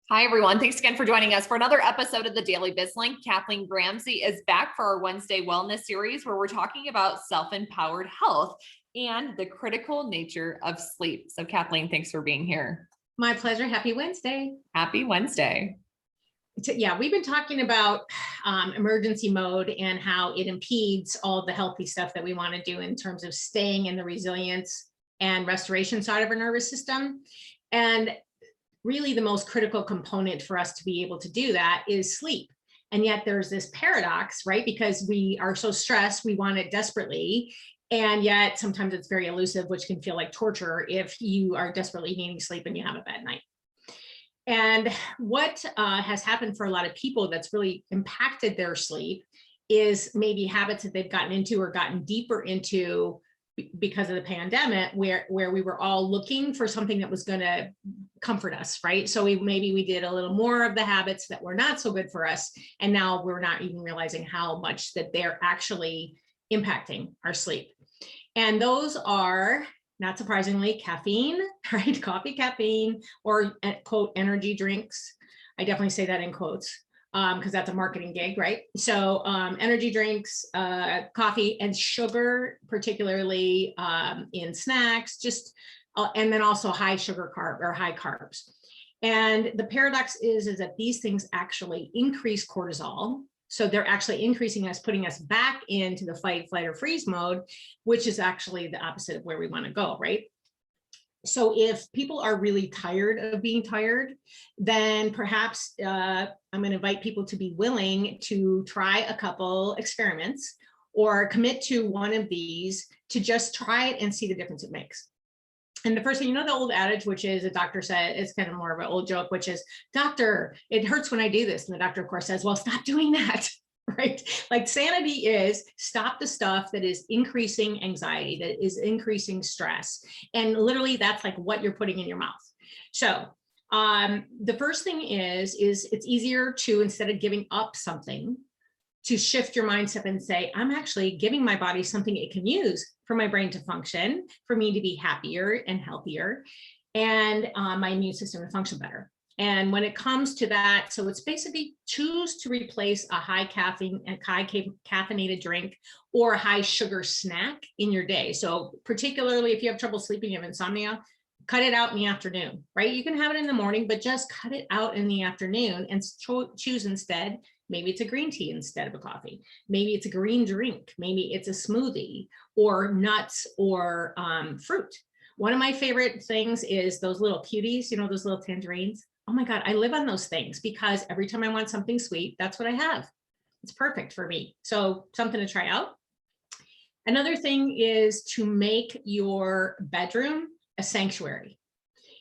Hi, everyone. Thanks again for joining us for another episode of the Daily BizLink. Kathleen Gramzay is back for our Wednesday Wellness series, where we're talking about self-empowered health and the critical nature of sleep. So, Kathleen, thanks for being here. My pleasure. Happy Wednesday. Happy Wednesday. Yeah, we've been talking about emergency mode and how it impedes all the healthy stuff that we want to do in terms of staying in the resilience and restoration side of our nervous system. And really the most critical component for us to be able to do that is sleep. And yet there's this paradox, right? Because we are so stressed, we want it desperately. And yet sometimes it's very elusive, which can feel like torture if you are desperately needing sleep and you have a bad night. And what has happened for a lot of people that's really impacted their sleep is maybe habits that they've gotten into or gotten deeper into because of the pandemic, where we were all looking for something that was going to comfort us, right? So maybe we did a little more of the habits that were not so good for us, and now we're not even realizing how much that they're actually impacting our sleep. And those are, not surprisingly, caffeine, right? Coffee, caffeine, or quote, energy drinks. I definitely say that in quotes because that's a marketing gig, right? So energy drinks, coffee, and sugar, particularly in snacks, and then also high sugar carb or high carbs. And the paradox is that these things actually increase cortisol. So they're actually increasing us, putting us back into the fight, flight, or freeze mode, which is actually the opposite of where we want to go, right? So if people are really tired of being tired, then perhaps I'm going to invite people to be willing to try a couple experiments or commit to one of these to just try it and see the difference it makes. And the first thing, the old adage, which is a doctor said, it's kind of more of an old joke, which is, doctor, it hurts when I do this. And the doctor, of course, says, well, stop doing that. Right? Like sanity is stop the stuff that is increasing anxiety, that is increasing stress. And literally that's like what you're putting in your mouth. So the first thing is it's easier to, instead of giving up something, to shift your mindset and say, I'm actually giving my body something it can use for my brain to function, for me to be happier and healthier, and my immune system to function better. And when it comes to that, so it's basically choose to replace a high caffeinated drink or a high sugar snack in your day. So particularly if you have trouble sleeping, you have insomnia, cut it out in the afternoon, right? You can have it in the morning, but just cut it out in the afternoon and choose instead. Maybe it's a green tea instead of a coffee. Maybe it's a green drink. Maybe it's a smoothie or nuts or fruit. One of my favorite things is those little cuties, those little tangerines. Oh my God, I live on those things because every time I want something sweet, that's what I have. It's perfect for me. So something to try out. Another thing is to make your bedroom a sanctuary.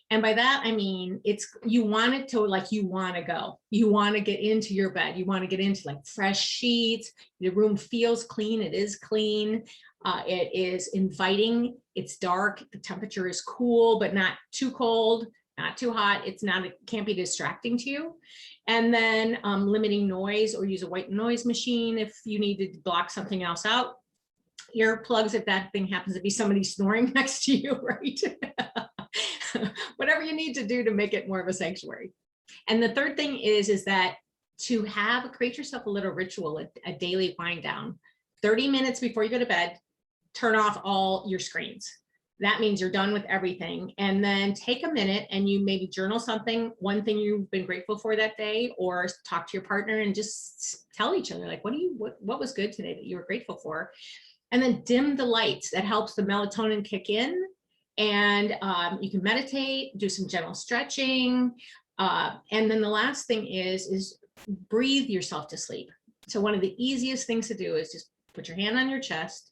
And by that, I mean, you want it to, like, you want to go. You want to get into your bed. You want to get into like fresh sheets. The room feels clean. It is clean. It is inviting. It's dark. The temperature is cool, but not too cold, not too hot. It can't be distracting to you. And then limiting noise, or use a white noise machine if you need to block something else out. Earplugs if that thing happens to be somebody snoring next to you, right? Whatever you need to do to make it more of a sanctuary. And the third thing is that to create yourself a little ritual, a daily wind down. 30 minutes before you go to bed, turn off all your screens. That means you're done with everything. And then take a minute and you maybe journal something, one thing you've been grateful for that day, or talk to your partner and just tell each other, like, what was good today that you were grateful for? And then dim the lights. That helps the melatonin kick in. And you can meditate, do some gentle stretching. And then the last thing is breathe yourself to sleep. So one of the easiest things to do is just put your hand on your chest,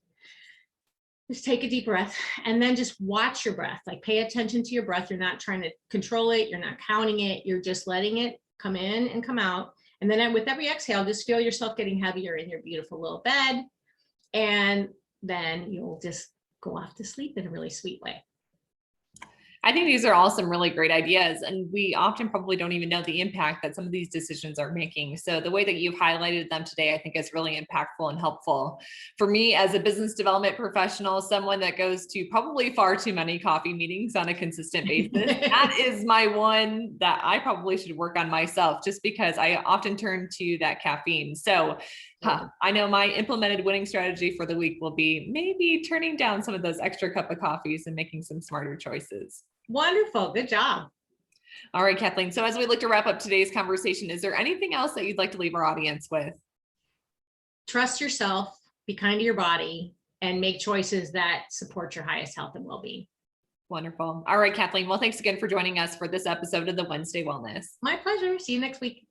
just take a deep breath, and then just watch your breath. Like, pay attention to your breath. You're not trying to control it. You're not counting it. You're just letting it come in and come out. And then with every exhale, just feel yourself getting heavier in your beautiful little bed. And then you'll just go off to sleep in a really sweet way. I think these are all some really great ideas, and we often probably don't even know the impact that some of these decisions are making. So the way that you've highlighted them today, I think is really impactful and helpful. For me, as a business development professional, someone that goes to probably far too many coffee meetings on a consistent basis, that is my one that I probably should work on myself, just because I often turn to that caffeine. So I know my implemented winning strategy for the week will be maybe turning down some of those extra cup of coffees and making some smarter choices. Wonderful. Good job. All right, Kathleen. So as we look to wrap up today's conversation, is there anything else that you'd like to leave our audience with? Trust yourself, be kind to your body, and make choices that support your highest health and well-being. Wonderful. All right, Kathleen. Well, thanks again for joining us for this episode of the Wednesday Wellness. My pleasure. See you next week.